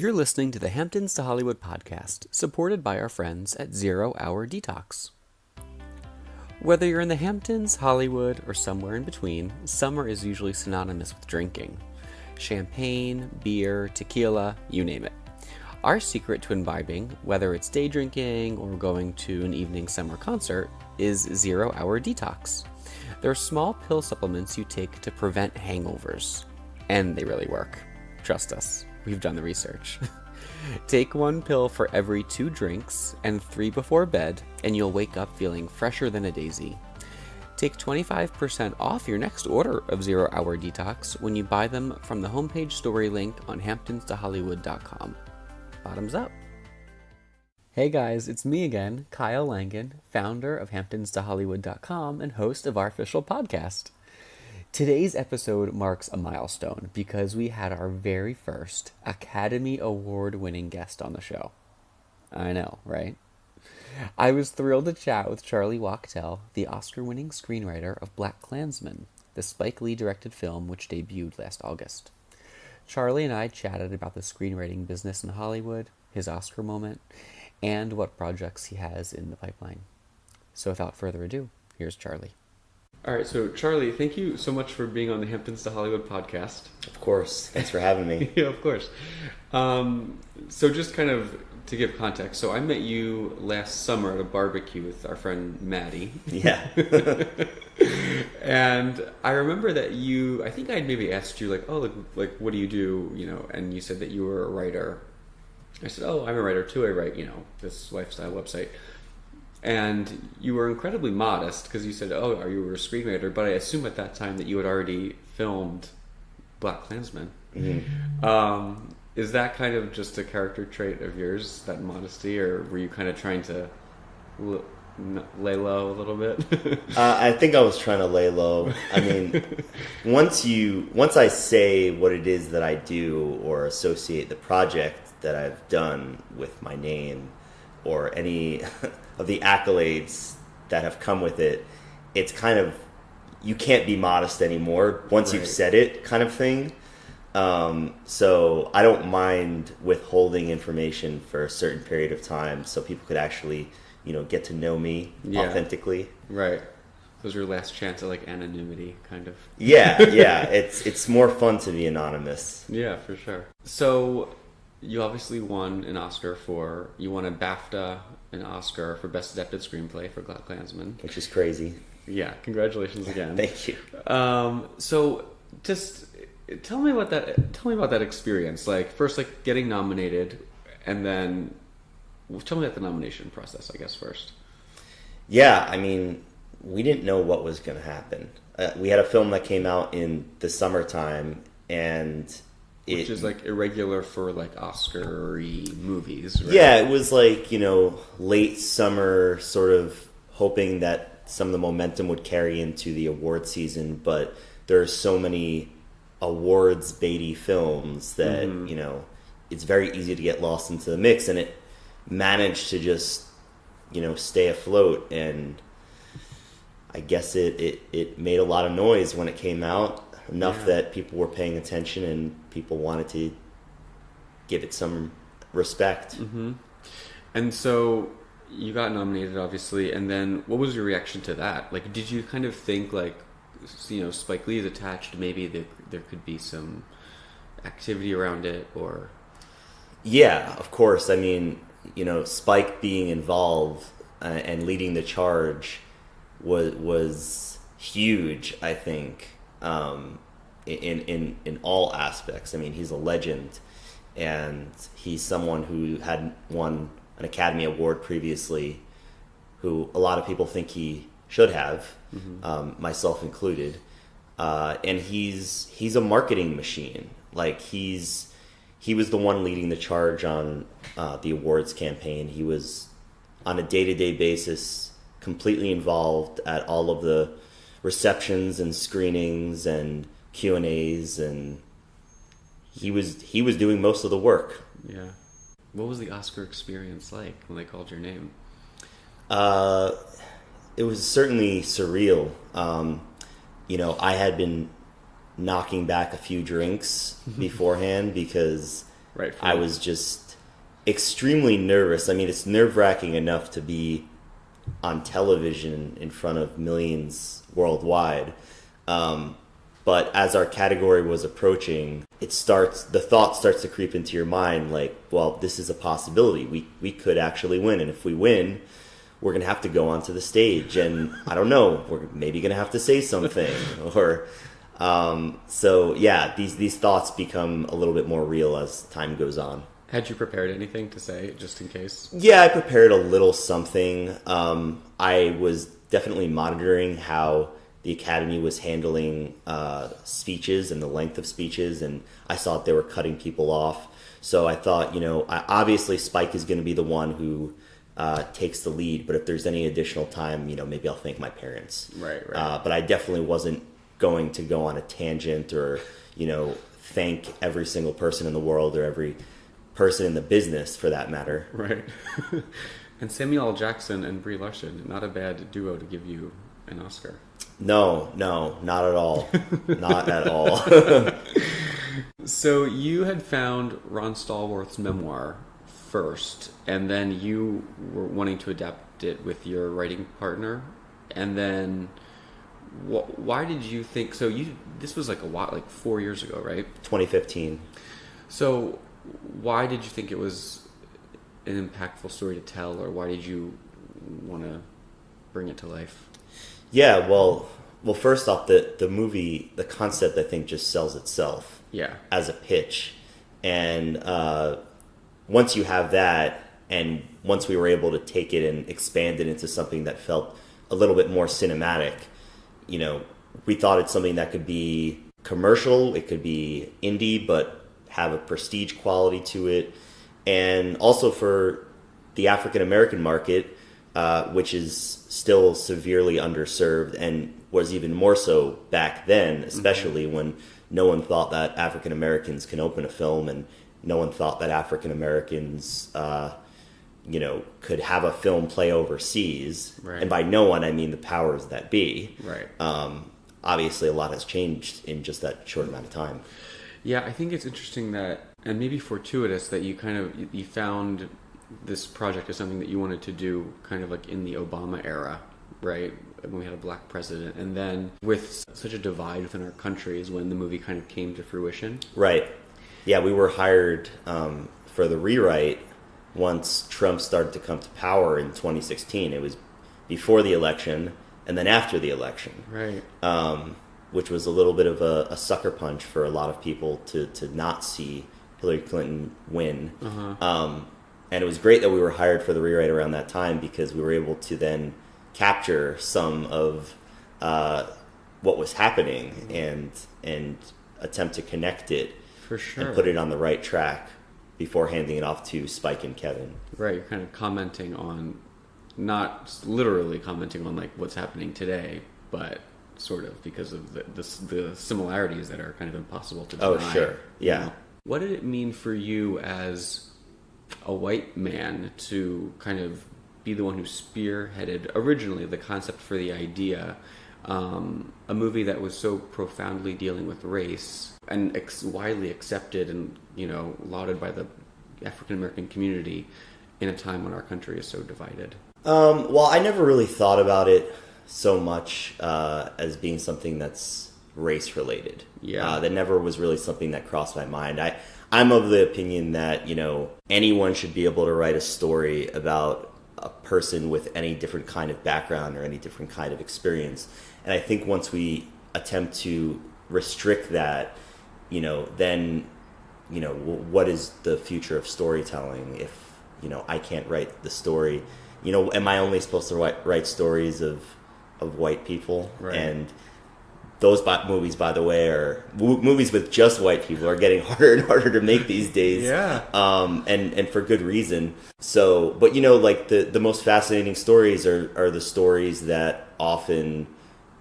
You're listening to the Hamptons to Hollywood podcast, supported by our friends at 0 Hour Detox. Whether you're in the Hamptons, Hollywood, or somewhere in between, summer is usually synonymous with drinking. Champagne, beer, tequila, you name it. Our secret to imbibing, whether it's day drinking or going to an evening summer concert, is 0 Hour Detox. They're small pill supplements you take to prevent hangovers. And they really work. Trust us. We've done the research. Take 1 pill for every 2 drinks and 3 before bed, and you'll wake up feeling fresher than a daisy. Take 25% off your next order of 0 Hour Detox when you buy them from the homepage story link on hamptonstohollywood.com. Bottoms up. Hey guys, it's me again, Kyle Langan, founder of hamptonstohollywood.com and host of our official podcast. Today's episode marks a milestone because we had our very first Academy Award-winning guest on the show. I know, right? I was thrilled to chat with Charlie Wachtel, the Oscar-winning screenwriter of Blackkklansman, the Spike Lee-directed film which debuted last August. Charlie and I chatted about the screenwriting business in Hollywood, his Oscar moment, and what projects he has in the pipeline. So without further ado, here's Charlie. All right, so Charlie, thank you so much for being on the Hamptons to Hollywood podcast. Of course. Thanks for having me. Yeah, of course. So just kind of to give context, so I met you last summer at a barbecue with our friend Maddie. Yeah. And I remember that I think I'd maybe asked you, like, what do you do, and you said that you were a writer. I said, oh, I'm a writer too. I write, this lifestyle website. And you were incredibly modest because you said, oh, are you a screenwriter? But I assume at that time that you had already filmed Blackkklansman. Mm-hmm. Is that kind of just a character trait of yours, that modesty, or were you kind of trying to lay low a little bit? I think I was trying to lay low. I mean, once I say what it is that I do or associate the project that I've done with my name or any of the accolades that have come with it, it's kind of, you can't be modest anymore once You've said it, kind of thing. So I don't mind withholding information for a certain period of time so people could actually, get to know me authentically. Right. So was your last chance at anonymity, kind of. Yeah. It's more fun to be anonymous. Yeah, for sure. So you obviously won an Oscar you won a BAFTA, an Oscar for Best Adapted Screenplay for Blackkklansman. Which is crazy. Yeah, congratulations again. Thank you. So just tell me about that experience. First, getting nominated, and then tell me about the nomination process, I guess, first. Yeah, I mean, we didn't know what was going to happen. We had a film that came out in the summertime, and which is irregular for Oscar-y movies, right? Yeah, it was late summer, sort of hoping that some of the momentum would carry into the award season, but there are so many awards baity films that, it's very easy to get lost into the mix, and it managed to just, stay afloat, and I guess it made a lot of noise when it came out. Enough that people were paying attention and people wanted to give it some respect. Mm-hmm. And so you got nominated, obviously, and then what was your reaction to that? Did you kind of think, Spike Lee is attached, maybe there could be some activity around it, or? Yeah, of course. I mean, Spike being involved and leading the charge was huge, I think. In all aspects. I mean, he's a legend, and he's someone who had won an Academy Award previously, who a lot of people think he should have, myself included. And he's a marketing machine. He was the one leading the charge on the awards campaign. He was on a day-to-day basis completely involved at all of the receptions and screenings and Q&As, and he was doing most of the work. Yeah. What was the Oscar experience like when they called your name? It was certainly surreal. I had been knocking back a few drinks beforehand because Right. I was just extremely nervous. I mean, it's nerve-wracking enough to be on television in front of millions worldwide. But as our category was approaching, the thought starts to creep into your mind like, well, this is a possibility. We could actually win. And if we win, we're going to have to go onto the stage. And I don't know, we're maybe going to have to say something. Or so, yeah, these thoughts become a little bit more real as time goes on. Had you prepared anything to say, just in case? Yeah, I prepared a little something. I was definitely monitoring how the Academy was handling speeches and the length of speeches, and I saw that they were cutting people off. So I thought, obviously Spike is going to be the one who takes the lead, but if there's any additional time, maybe I'll thank my parents. Right. But I definitely wasn't going to go on a tangent or, thank every single person in the world or every person in the business for that matter. Right. And Samuel L. Jackson and Brie Larson, not a bad duo to give you an Oscar. No, not at all. Not at all. So you had found Ron Stallworth's memoir first, and then you were wanting to adapt it with your writing partner, and then why did you think, this was like 4 years ago, right? 2015. So why did you think it was an impactful story to tell, or why did you want to bring it to life? Yeah, well, first off, the movie, the concept, I think, just sells itself. Yeah. As a pitch. And once you have that, and once we were able to take it and expand it into something that felt a little bit more cinematic, we thought it's something that could be commercial, it could be indie, but have a prestige quality to it. And also for the African American market, which is still severely underserved and was even more so back then, especially when no one thought that African Americans can open a film and no one thought that African Americans, could have a film play overseas. Right. And by no one, I mean the powers that be. Right. Obviously, a lot has changed in just that short amount of time. Yeah, I think it's interesting that, and maybe fortuitous, that you you found this project as something that you wanted to do kind of like in the Obama era, right? When we had a black president. And then with such a divide within our countries when the movie kind of came to fruition. Right. Yeah, we were hired for the rewrite once Trump started to come to power in 2016. It was before the election and then after the election. Right. Which was a little bit of a sucker punch for a lot of people to not see Hillary Clinton win. Uh-huh. And it was great that we were hired for the rewrite around that time because we were able to then capture some of what was happening and attempt to connect it. For sure. And put it on the right track before handing it off to Spike and Kevin. Right, you're kind of commenting on, not literally commenting on like what's happening today, but sort of because of the similarities that are kind of impossible to deny. Oh, sure. Yeah. What did it mean for you as a white man to kind of be the one who spearheaded originally the concept for the idea, a movie that was so profoundly dealing with race and widely accepted and lauded by the African American community in a time when our country is so divided? Well, I never really thought about it so much as being something that's race related. Yeah. That never was really something that crossed my mind. I'm of the opinion that, anyone should be able to write a story about a person with any different kind of background or any different kind of experience. And I think once we attempt to restrict that, then, what is the future of storytelling if, I can't write the story? Am I only supposed to write stories of white people? Right. And those movies, by the way, are movies with just white people are getting harder and harder to make these days. Yeah. And for good reason. So, but like the most fascinating stories are the stories that often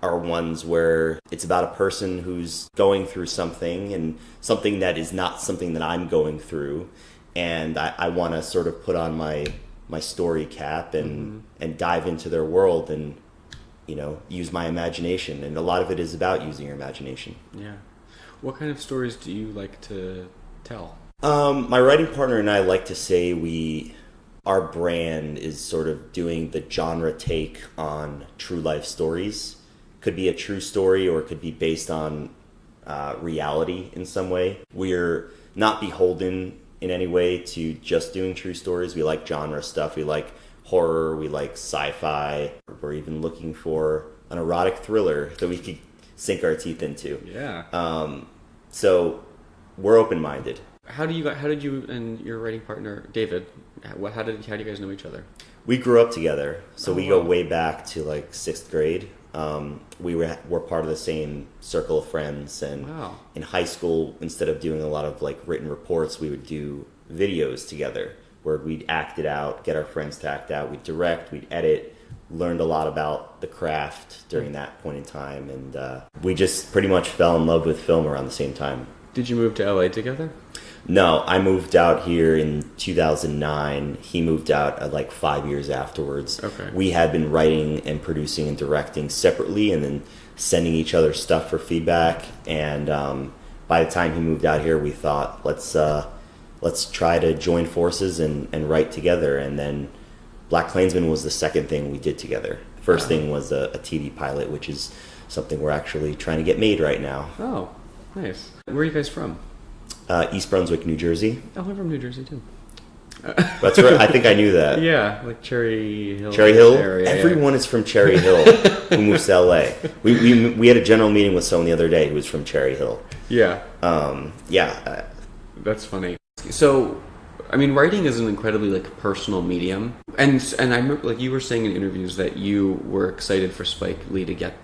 are ones where it's about a person who's going through something and something that is not something that I'm going through. And I want to sort of put on my story cap and dive into their world and, use my imagination. And a lot of it is about using your imagination. Yeah. What kind of stories do you like to tell? My writing partner and I like to say our brand is sort of doing the genre take on true life stories. Could be a true story or it could be based on reality in some way. We're not beholden in any way to just doing true stories. We like genre stuff. We like horror. We like sci-fi. We're even looking for an erotic thriller that we could sink our teeth into. Yeah. So we're open-minded. How did you and your writing partner David? How do you guys know each other? We grew up together, so we go wow. way back to like 6th grade. We were part of the same circle of friends, and Wow. in high school, instead of doing a lot of like written reports, we would do videos together where we'd act it out, get our friends to act out, we'd direct, we'd edit. Learned a lot about the craft during that point in time, and we just pretty much fell in love with film around the same time. Did you move to LA together? No, I moved out here in 2009. He moved out like 5 years afterwards. Okay. We had been writing and producing and directing separately and then sending each other stuff for feedback. And by the time he moved out here, we thought, let's try to join forces and write together. And then Blackkklansman was the second thing we did together. First thing was a TV pilot, which is something we're actually trying to get made right now. Oh, nice. Where are you guys from? East Brunswick, New Jersey. Oh, I'm from New Jersey too. That's right. I think I knew that. Yeah, like Cherry Hill. Cherry Hill. Area, Everyone is from Cherry Hill who moves to LA. We had a general meeting with someone the other day who was from Cherry Hill. Yeah. Yeah. That's funny. So, I mean, writing is an incredibly like personal medium, and I remember like you were saying in interviews that you were excited for Spike Lee to get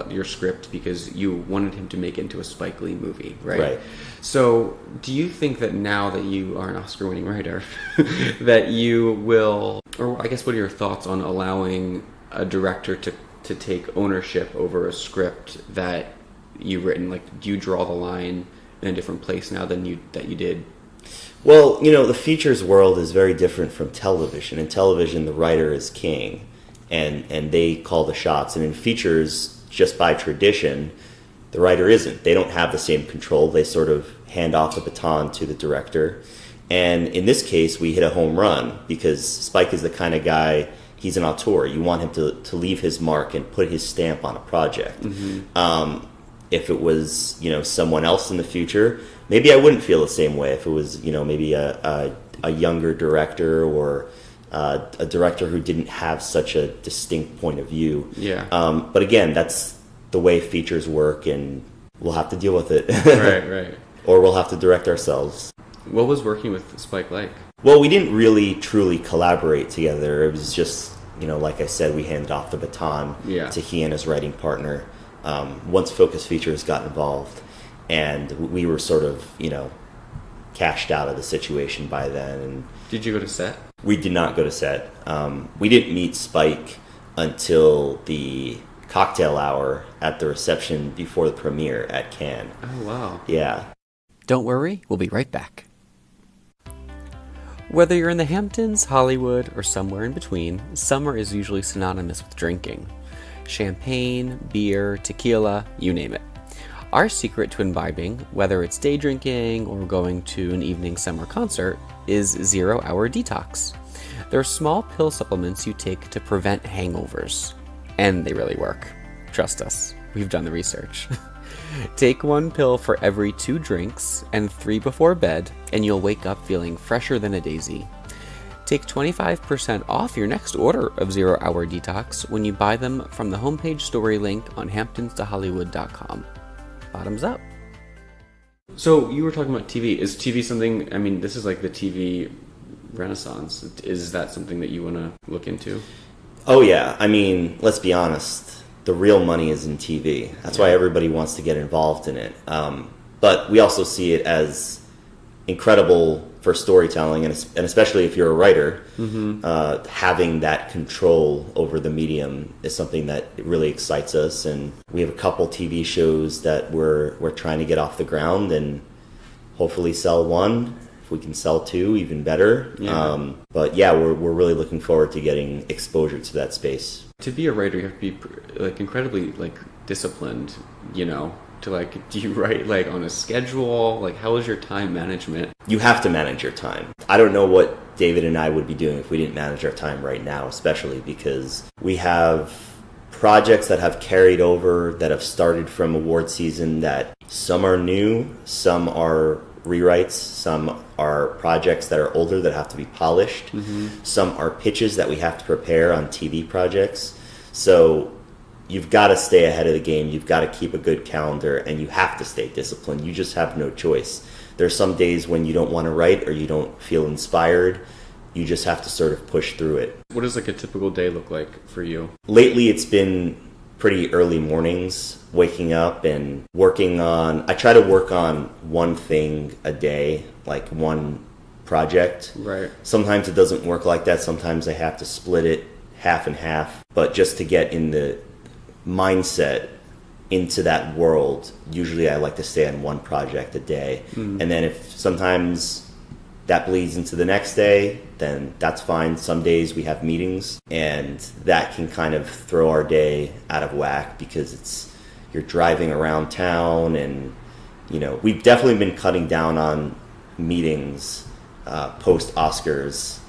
your script because you wanted him to make it into a Spike Lee movie, right? Right. So, do you think that now that you are an Oscar-winning writer, that you will, or I guess, what are your thoughts on allowing a director to take ownership over a script that you've written? Like, do you draw the line in a different place now than you did? Well, the features world is very different from television. In television, the writer is king, and they call the shots. And in features, just by tradition, the writer isn't. They don't have the same control. They sort of hand off the baton to the director. And in this case, we hit a home run because Spike is the kind of guy, he's an auteur. You want him to leave his mark and put his stamp on a project. Mm-hmm. If it was, someone else in the future, maybe I wouldn't feel the same way. If it was, maybe a younger director or a director who didn't have such a distinct point of view. Yeah. But again, that's the way features work, and we'll have to deal with it. Right. Or we'll have to direct ourselves. What was working with Spike like? Well, we didn't really truly collaborate together. It was just, like I said, we handed off the baton to he and his writing partner once Focus Features got involved. And we were sort of, cashed out of the situation by then. And did you go to set? We did not go to set. We didn't meet Spike until the cocktail hour at the reception before the premiere at Cannes. Oh, wow. Yeah. Don't worry, we'll be right back. Whether you're in the Hamptons, Hollywood, or somewhere in between, summer is usually synonymous with drinking. Champagne, beer, tequila, you name it. Our secret to imbibing, whether it's day drinking or going to an evening summer concert, is 0 Hour Detox. They're small pill supplements you take to prevent hangovers. And they really work. Trust us, we've done the research. Take 1 pill for every 2 drinks and 3 before bed, and you'll wake up feeling fresher than a daisy. Take 25% off your next order of 0 Hour Detox when you buy them from the homepage story link on hamptonstohollywood.com. Bottoms up. So you were talking about TV. Is TV something, I mean, this is like the TV renaissance. Is that something that you want to look into? Oh, yeah. I mean, let's be honest. The real money is in TV. That's why everybody wants to get involved in it. But we also see it as incredible for storytelling, and especially if you're a writer, having that control over the medium is something that really excites us. And we have a couple TV shows that we're trying to get off the ground and hopefully sell 1. If we can sell 2, even better. Yeah. But yeah, we're really looking forward to getting exposure to that space. To be a writer, you have to be like incredibly like disciplined, to like, do you write like on a schedule? Like, how is your time management? You have to manage your time. I don't know what David and I would be doing if we didn't manage our time right now, especially because we have projects that have carried over, that have started from award season, that some are new, some are rewrites, some are projects that are older that have to be polished, some are pitches that we have to prepare on TV projects. So you've got to stay ahead of the game, you've got to keep a good calendar, and you have to stay disciplined. You just have no choice. There's some days when you don't want to write or you don't feel inspired. You just have to sort of push through it. What does like a typical day look like for you? Lately, it's been pretty early mornings, waking up and working on... I try to work on one thing a day, like one project. Right. Sometimes it doesn't work like that. Sometimes I have to split it half and half. But just to get in the mindset into that world, usually I like to stay on one project a day. And then if sometimes that bleeds into the next day, then that's fine. Some days we have meetings, and that can kind of throw our day out of whack because you're driving around town, and we've definitely been cutting down on meetings post Oscars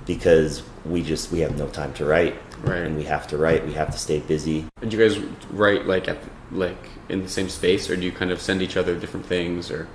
because we have no time to write. Right. And we have to write. We have to stay busy. And do you guys write like in the same space, or do you kind of send each other different things, or?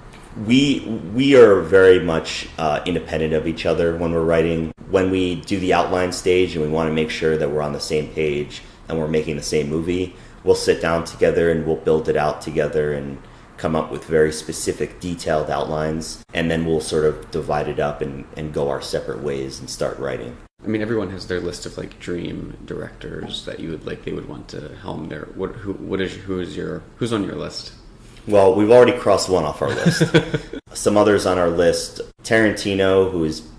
We are very much independent of each other when we're writing. When we do the outline stage and we want to make sure that we're on the same page and we're making the same movie, we'll sit down together and we'll build it out together and come up with very specific, detailed outlines. And then we'll sort of divide it up and go our separate ways and start writing. I mean, everyone has their list of like dream directors that they would want to helm their. Who's on your list? Well, we've already crossed one off our list. Some others on our list: Tarantino,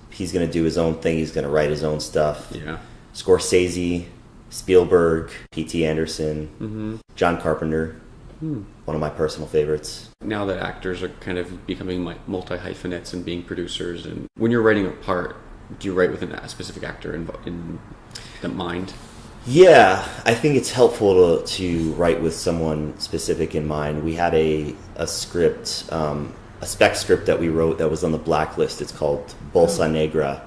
he's going to do his own thing. He's going to write his own stuff. Yeah. Scorsese, Spielberg, P.T. Anderson, John Carpenter. One of my personal favorites. Now that actors are kind of becoming like multi-hyphenates and being producers, and when you're writing a part, do you write with a specific actor in mind? Yeah, I think it's helpful to write with someone specific in mind. We had a script, a spec script that we wrote that was on the blacklist. It's called Bolsa Negra,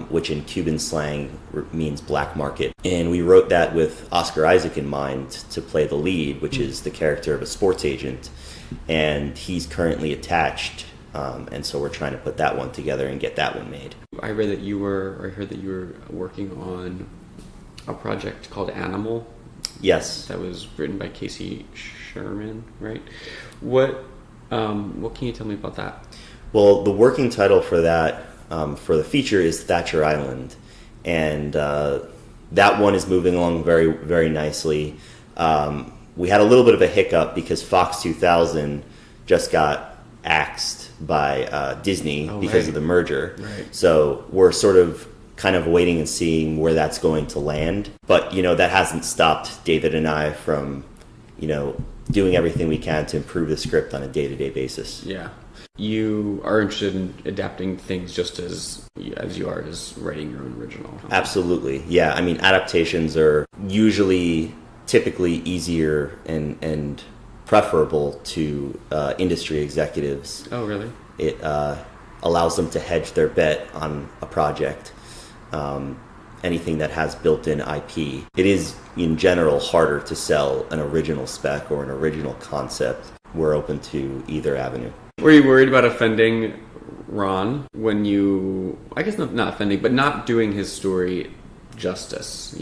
which in Cuban slang means black market. And we wrote that with Oscar Isaac in mind to play the lead, which is the character of a sports agent. And he's currently attached, and so we're trying to put that one together and get that one made. I heard that you were working on a project called Animal. Yes. That was written by Casey Sherman, right? What can you tell me about that? Well, the working title for that, for the feature, is Thatcher Island. And that one is moving along very, very nicely. We had a little bit of a hiccup because Fox 2000 just got axed by Disney because of the merger. Right. So we're sort of kind of waiting and seeing where that's going to land. But, that hasn't stopped David and I from, doing everything we can to improve the script on a day-to-day basis. Yeah. You are interested in adapting things just as you are as writing your own original. Absolutely. Yeah. I mean, adaptations are typically easier and preferable to industry executives. Oh, really? It allows them to hedge their bet on a project. Anything that has built-in IP. It is, in general, harder to sell an original spec or an original concept. We're open to either avenue. Were you worried about offending Ron when I guess not offending, but not doing his story justice,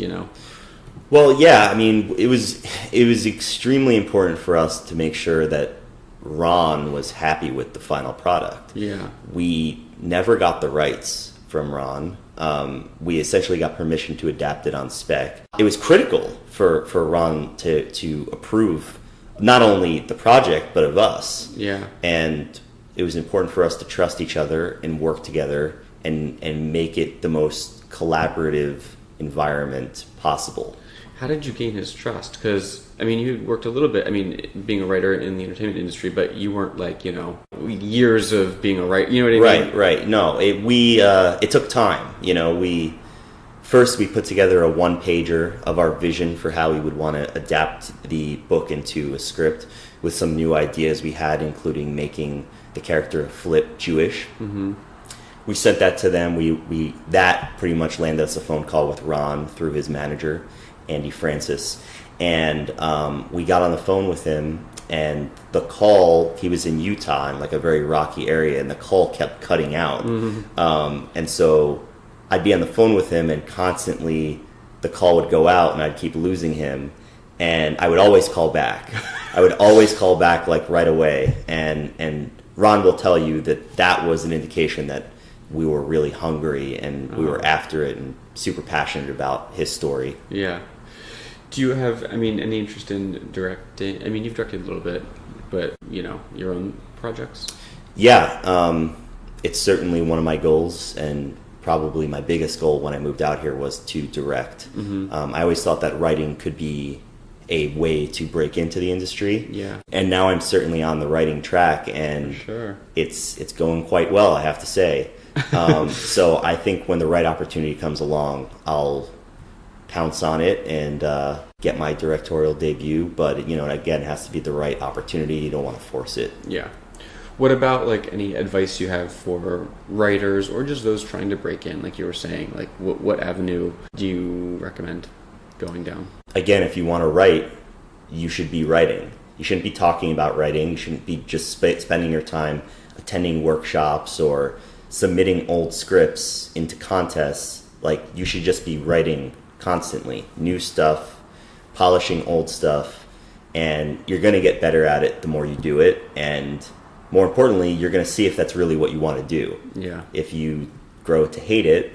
Well, yeah, I mean, it was extremely important for us to make sure that Ron was happy with the final product. Yeah. We never got the rights from Ron. We essentially got permission to adapt it on spec. It was critical for Ron to approve not only the project, but of us. Yeah. And it was important for us to trust each other and work together and make it the most collaborative environment possible. How did you gain his trust? Because, you worked a little bit, being a writer in the entertainment industry, but you weren't years of being a writer, you know what I mean? Right. No, it took time. first we put together a one-pager of our vision for how we would want to adapt the book into a script with some new ideas we had, including making the character Flip Jewish. Mm-hmm. We sent that to them. We that pretty much landed us a phone call with Ron through his manager, Andy Francis. And we got on the phone with him, and the call, he was in Utah in like a very rocky area, and the call kept cutting out. Mm-hmm. And so I'd be on the phone with him, and constantly the call would go out, and I'd keep losing him. And I would always call back. I would always call back like right away. And Ron will tell you that was an indication that we were really hungry and we were after it and super passionate about his story. Yeah. Do you have, any interest in directing? You've directed a little bit, but, your own projects? Yeah. It's certainly one of my goals, and probably my biggest goal when I moved out here was to direct. Mm-hmm. I always thought that writing could be a way to break into the industry. Yeah. And now I'm certainly on the writing track, and sure. It's going quite well, I have to say. So I think when the right opportunity comes along, I'll pounce on it and get my directorial debut. But, again, it has to be the right opportunity. You don't want to force it. Yeah. What about, any advice you have for writers or just those trying to break in, like you were saying? What avenue do you recommend going down? Again, if you want to write, you should be writing. You shouldn't be talking about writing. You shouldn't be just spending your time attending workshops or submitting old scripts into contests. You should just be writing constantly. New stuff, polishing old stuff, and you're going to get better at it the more you do it. And more importantly, you're going to see if that's really what you want to do. Yeah. If you grow to hate it,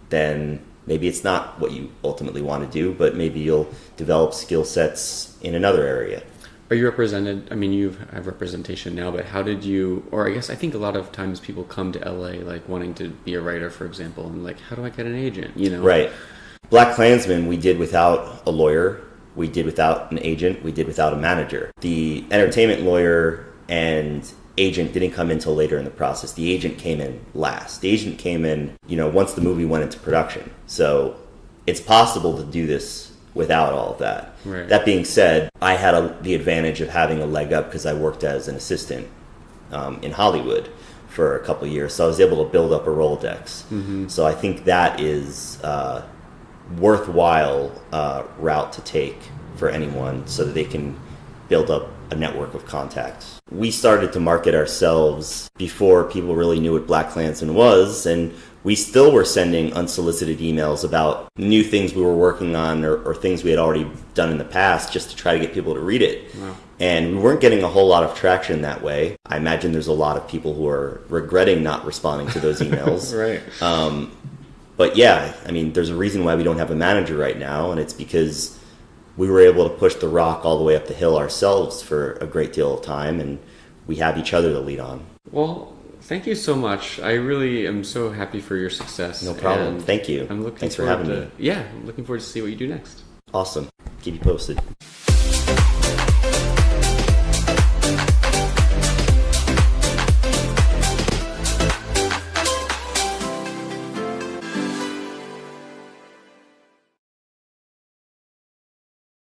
then maybe it's not what you ultimately want to do, but maybe you'll develop skill sets in another area. Are you represented? You have representation now, but how did you, or I think a lot of times people come to LA wanting to be a writer, for example, and how do I get an agent? Right. Blackkklansman we did without a lawyer, we did without an agent, we did without a manager. The entertainment lawyer and agent didn't come in until later in the process. The agent came in last. The agent came in, once the movie went into production. So it's possible to do this without all of that. Right. That being said, I had the advantage of having a leg up because I worked as an assistant in Hollywood for a couple of years. So I was able to build up a Rolodex. Mm-hmm. So I think that is a worthwhile route to take for anyone so that they can build up a network of contacts. We started to market ourselves before people really knew what Blackkklansman was, and we still were sending unsolicited emails about new things we were working on or things we had already done in the past just to try to get people to read it. Wow. And we weren't getting a whole lot of traction that way. I imagine there's a lot of people who are regretting not responding to those emails. Right. But yeah, there's a reason why we don't have a manager right now, and it's because we were able to push the rock all the way up the hill ourselves for a great deal of time, and we have each other to lead on. Well, thank you so much. I really am so happy for your success. No problem. Thank you. I'm looking Thanks for having me. Yeah, I'm looking forward to see what you do next. Awesome. Keep you posted.